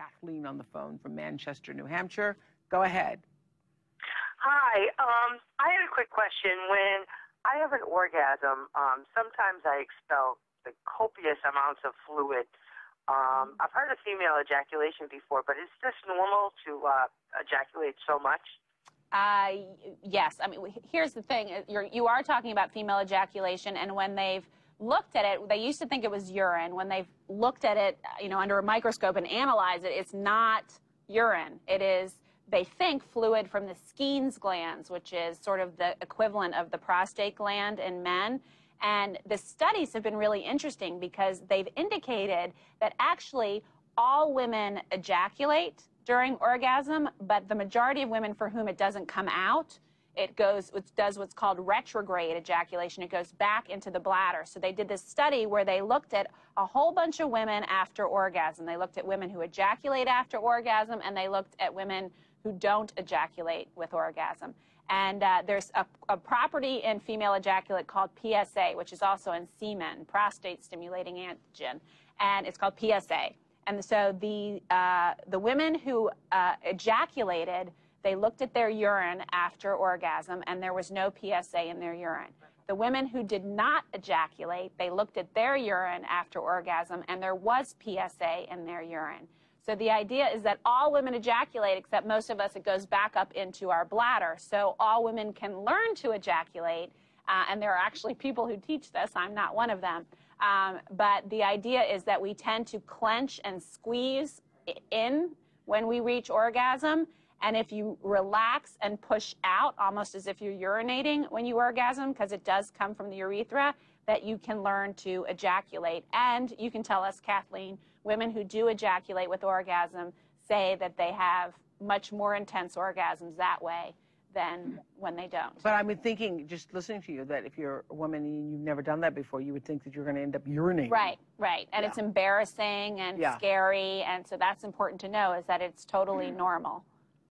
Kathleen on the phone from Manchester, New Hampshire. Go ahead. Hi. I had a quick question. When I have an orgasm, sometimes I expel the copious amounts of fluid. I've heard of female ejaculation before, but is this normal to ejaculate so much? Yes. I mean, here's the thing. You are talking about female ejaculation, and when they've looked at it, they used to think it was urine. When they've looked at it, under a microscope and analyzed it, it's not urine. It is, they think, fluid from the Skene's glands, which is sort of the equivalent of the prostate gland in men. And the studies have been really interesting because they've indicated that actually all women ejaculate during orgasm, but the majority of women for whom it doesn't come out, it does what's called retrograde ejaculation. It goes back into the bladder. So they did this study where they looked at a whole bunch of women after orgasm. They looked at women who ejaculate after orgasm, and they looked at women who don't ejaculate with orgasm. And there's a property in female ejaculate called PSA, which is also in semen, prostate stimulating antigen, and it's called PSA. And so the women who ejaculated, they looked at their urine after orgasm, and there was no PSA in their urine. The women who did not ejaculate, they looked at their urine after orgasm, and there was PSA in their urine. So the idea is that all women ejaculate, except most of us, it goes back up into our bladder. So all women can learn to ejaculate, and there are actually people who teach this. I'm not one of them. But the idea is that we tend to clench and squeeze in when we reach orgasm. And if you relax and push out, almost as if you're urinating when you orgasm, because it does come from the urethra, that you can learn to ejaculate. And you can tell us, Kathleen, women who do ejaculate with orgasm say that they have much more intense orgasms that way than when they don't. But I've been thinking, just listening to you, that if you're a woman and you've never done that before, you would think that you're going to end up urinating. Right, right. And it's embarrassing and scary. And so that's important to know, is that it's totally normal.